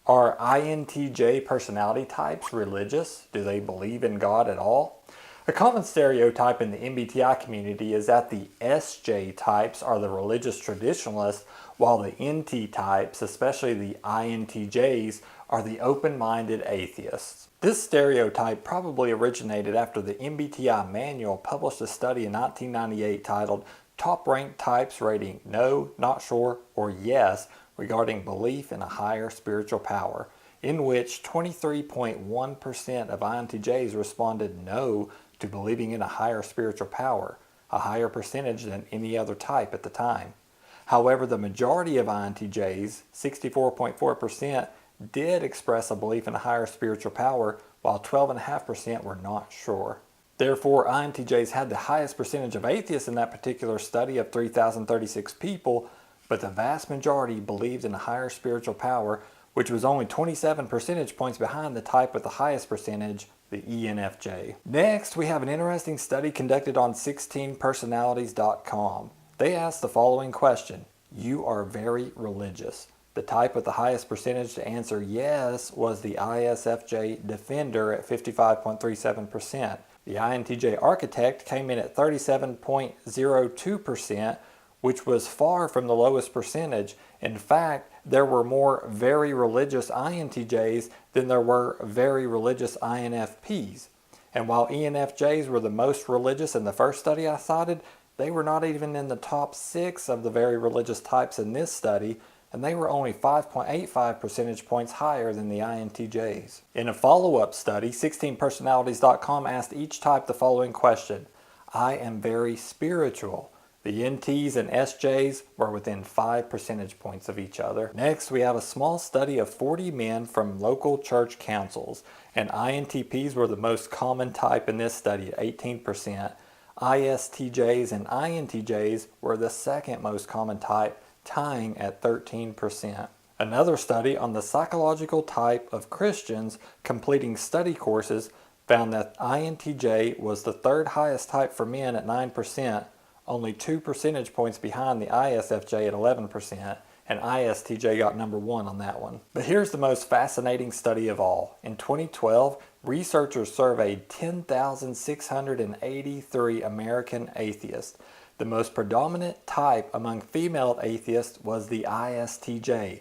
Are INTJ personality types religious? Do they believe in God at all? A common stereotype in the MBTI community is that the SJ types are the religious traditionalists, while the NT types, especially the INTJs, are the open-minded atheists. This stereotype probably originated after the MBTI manual published a study in 1998 titled Top Ranked Types Rating No, Not Sure, or Yes regarding belief in a higher spiritual power, in which 23.1% of INTJs responded no to believing in a higher spiritual power, a higher percentage than any other type at the time. However, the majority of INTJs, 64.4%, did express a belief in a higher spiritual power, while 12.5% were not sure. Therefore, INTJs had the highest percentage of atheists in that particular study of 3,036 people, but the vast majority believed in a higher spiritual power, which was only 27 percentage points behind the type with the highest percentage, the ENFJ. Next, we have an interesting study conducted on 16personalities.com. They asked the following question: you are very religious. The type with the highest percentage to answer yes was the ISFJ Defender at 55.37%. The INTJ Architect came in at 37.02%, which was far from the lowest percentage. In fact, there were more very religious INTJs than there were very religious INFPs. And while ENFJs were the most religious in the first study I cited, they were not even in the top 6 of the very religious types in this study, and they were only 5.85 percentage points higher than the INTJs. In a follow-up study, 16personalities.com asked each type the following question: I am very spiritual. The NTs and SJs were within 5 percentage points of each other. Next, we have a small study of 40 men from local church councils, and INTPs were the most common type in this study at 18%. ISTJs and INTJs were the second most common type, tying at 13%. Another study on the psychological type of Christians completing study courses found that INTJ was the third highest type for men at 9%, only 2 percentage points behind the ISFJ at 11%, and ISTJ got number 1 on that one. But here's the most fascinating study of all. In 2012, researchers surveyed 10,683 American atheists. The most predominant type among female atheists was the ISTJ,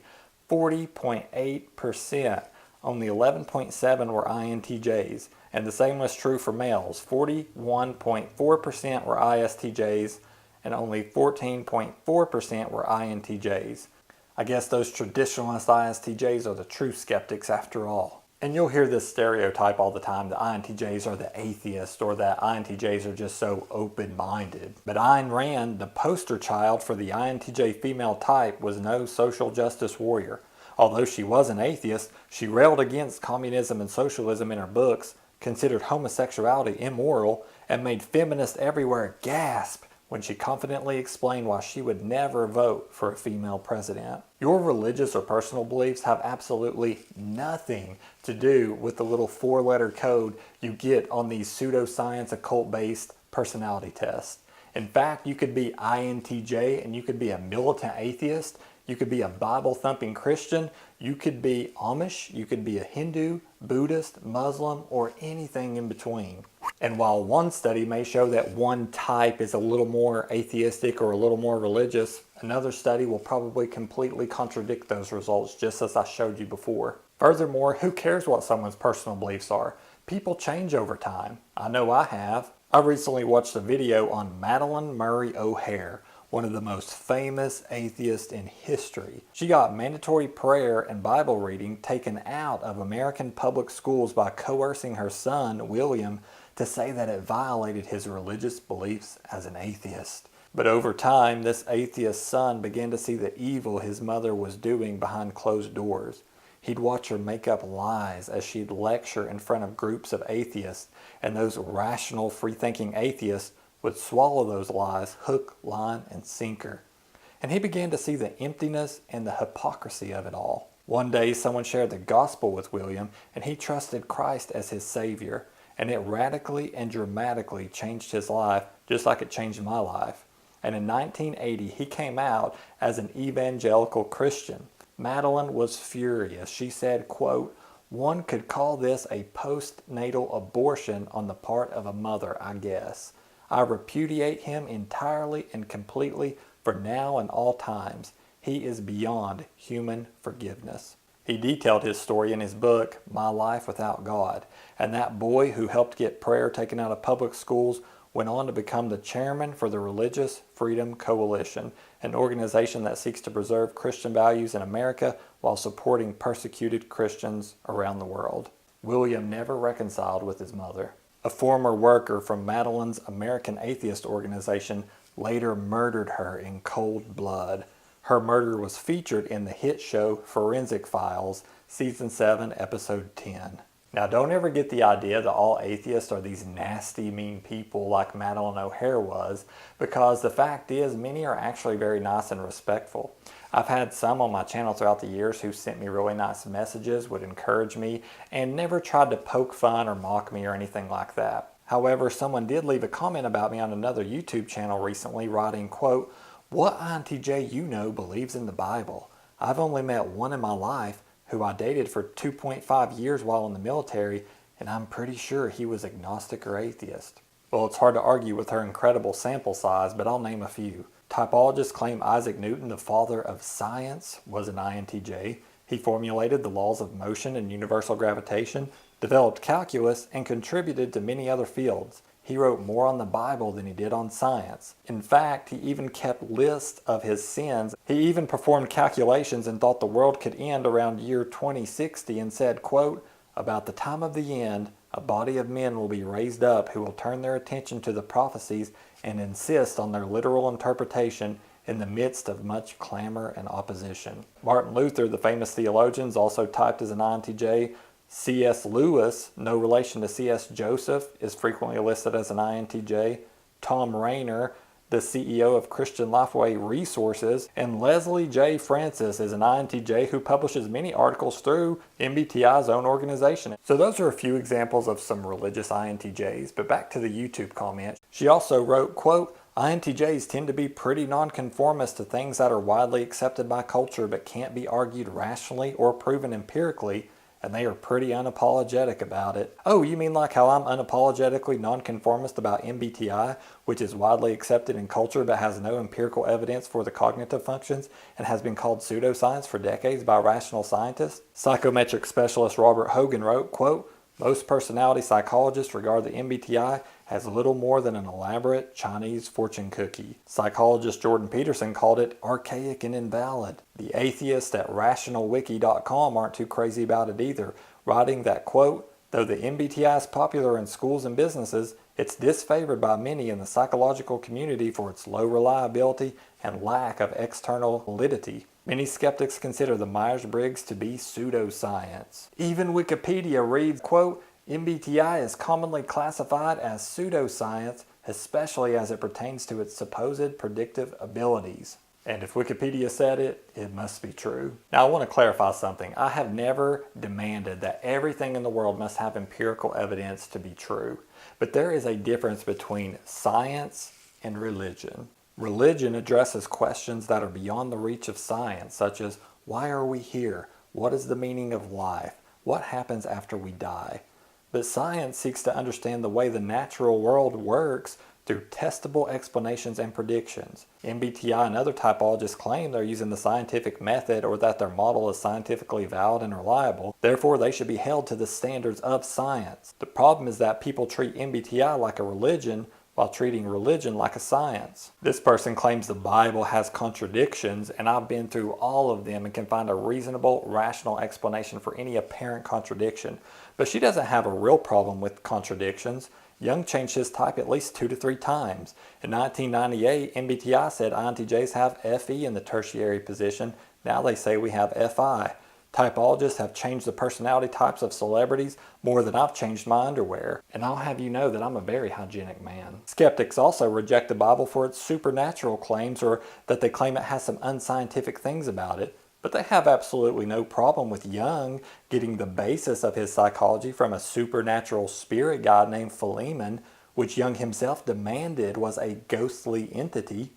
40.8%. Only 11.7% were INTJs. And the same was true for males. 41.4% were ISTJs and only 14.4% were INTJs. I guess those traditionalist ISTJs are the true skeptics after all. And you'll hear this stereotype all the time, that INTJs are the atheists or that INTJs are just so open-minded. But Ayn Rand, the poster child for the INTJ female type, was no social justice warrior. Although she was an atheist, she railed against communism and socialism in her books, considered homosexuality immoral, and made feminists everywhere gasp when she confidently explained why she would never vote for a female president. Your religious or personal beliefs have absolutely nothing to do with the little 4-letter code you get on these pseudoscience occult-based personality tests. In fact, you could be INTJ and you could be a militant atheist. You could be a Bible-thumping Christian, you could be Amish, you could be a Hindu, Buddhist, Muslim, or anything in between. And while one study may show that one type is a little more atheistic or a little more religious, another study will probably completely contradict those results, just as I showed you before. Furthermore, who cares what someone's personal beliefs are? People change over time. I know I have. I recently watched a video on Madalyn Murray O'Hair, one of the most famous atheists in history. She got mandatory prayer and Bible reading taken out of American public schools by coercing her son, William, to say that it violated his religious beliefs as an atheist. But over time, this atheist son began to see the evil his mother was doing behind closed doors. He'd watch her make up lies as she'd lecture in front of groups of atheists, and those rational, free-thinking atheists would swallow those lies hook, line, and sinker. And he began to see the emptiness and the hypocrisy of it all. One day, someone shared the gospel with William, and he trusted Christ as his Savior, and it radically and dramatically changed his life, just like it changed my life. And in 1980, he came out as an evangelical Christian. Madeline was furious. She said, quote, "One could call this a postnatal abortion on the part of a mother, I guess. I repudiate him entirely and completely for now and all times. He is beyond human forgiveness." He detailed his story in his book, My Life Without God, and that boy who helped get prayer taken out of public schools went on to become the chairman for the Religious Freedom Coalition, an organization that seeks to preserve Christian values in America while supporting persecuted Christians around the world. William never reconciled with his mother. A former worker from Madeline's American Atheist organization later murdered her in cold blood. Her murder was featured in the hit show Forensic Files, Season 7, Episode 10. Now, don't ever get the idea that all atheists are these nasty, mean people like Madeline O'Hare was, because the fact is many are actually very nice and respectful. I've had some on my channel throughout the years who sent me really nice messages, would encourage me, and never tried to poke fun or mock me or anything like that. However, someone did leave a comment about me on another YouTube channel recently, writing, quote, "What INTJ you know believes in the Bible? I've only met one in my life who I dated for 2.5 years while in the military, and I'm pretty sure he was agnostic or atheist." Well, it's hard to argue with her incredible sample size, but I'll name a few. Typologists claim Isaac Newton, the father of science, was an INTJ. He formulated the laws of motion and universal gravitation, developed calculus, and contributed to many other fields. He wrote more on the Bible than he did on science. In fact, he even kept lists of his sins. He even performed calculations and thought the world could end around year 2060 and said, quote, "About the time of the end, a body of men will be raised up who will turn their attention to the prophecies and insist on their literal interpretation in the midst of much clamor and opposition." Martin Luther, the famous theologian, is also typed as an INTJ. C.S. Lewis, no relation to C.S. Joseph, is frequently listed as an INTJ. Tom Rainer, the CEO of Christian Lifeway Resources, and Leslie J. Francis is an INTJ who publishes many articles through MBTI's own organization. So those are a few examples of some religious INTJs, but back to the YouTube comment. She also wrote, quote, "INTJs tend to be pretty nonconformist to things that are widely accepted by culture but can't be argued rationally or proven empirically, and they are pretty unapologetic about it." Oh, you mean like how I'm unapologetically nonconformist about MBTI, which is widely accepted in culture but has no empirical evidence for the cognitive functions and has been called pseudoscience for decades by rational scientists? Psychometric specialist Robert Hogan wrote, quote, "Most personality psychologists regard the MBTI as little more than an elaborate Chinese fortune cookie." Psychologist Jordan Peterson called it archaic and invalid. The atheists at rationalwiki.com aren't too crazy about it either, writing that, quote, "Though the MBTI is popular in schools and businesses, it's disfavored by many in the psychological community for its low reliability and lack of external validity. Many skeptics consider the Myers-Briggs to be pseudoscience." Even Wikipedia reads, quote, "MBTI is commonly classified as pseudoscience, especially as it pertains to its supposed predictive abilities." And if Wikipedia said it, it must be true. Now I want to clarify something. I have never demanded that everything in the world must have empirical evidence to be true. But there is a difference between science and religion. Religion addresses questions that are beyond the reach of science, such as, why are we here? What is the meaning of life? What happens after we die? But science seeks to understand the way the natural world works through testable explanations and predictions. MBTI and other typologists claim they're using the scientific method or that their model is scientifically valid and reliable. Therefore, they should be held to the standards of science. The problem is that people treat MBTI like a religion while treating religion like a science. This person claims the Bible has contradictions, and I've been through all of them and can find a reasonable, rational explanation for any apparent contradiction. But she doesn't have a real problem with contradictions. Jung changed his type at least 2 to 3 times. In 1998, MBTI said INTJs have FE in the tertiary position. Now they say we have FI. Typologists have changed the personality types of celebrities more than I've changed my underwear. And I'll have you know that I'm a very hygienic man. Skeptics also reject the Bible for its supernatural claims, or that they claim it has some unscientific things about it. But they have absolutely no problem with Jung getting the basis of his psychology from a supernatural spirit guide named Philemon, which Jung himself demanded was a ghostly entity.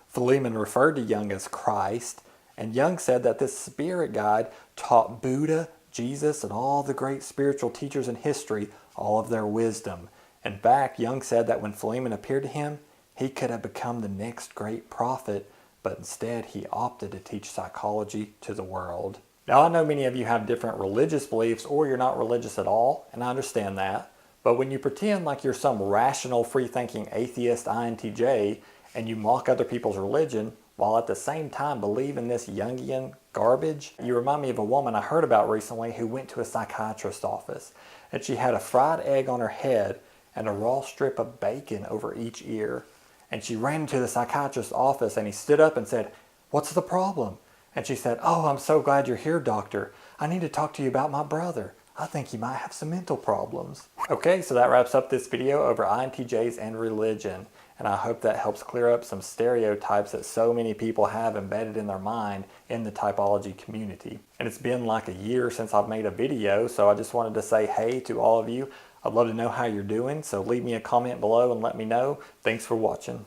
Philemon referred to Jung as Christ, And Jung said that this spirit guide taught Buddha, Jesus, and all the great spiritual teachers in history all of their wisdom. In fact, Jung said that when Philemon appeared to him, he could have become the next great prophet, but instead he opted to teach psychology to the world. Now, I know many of you have different religious beliefs, or you're not religious at all, and I understand that. But when you pretend like you're some rational, free-thinking atheist INTJ, and you mock other people's religion, while at the same time believe in this Jungian garbage, you remind me of a woman I heard about recently who went to a psychiatrist's office, and she had a fried egg on her head and a raw strip of bacon over each ear. And she ran into the psychiatrist's office, and he stood up and said, "What's the problem?" And she said, "Oh, I'm so glad you're here, doctor. I need to talk to you about my brother. I think he might have some mental problems." Okay, so that wraps up this video over INTJs and religion. And I hope that helps clear up some stereotypes that so many people have embedded in their mind in the typology community. And it's been like a year since I've made a video, so I just wanted to say hey to all of you. I'd love to know how you're doing, so leave me a comment below and let me know. Thanks for watching.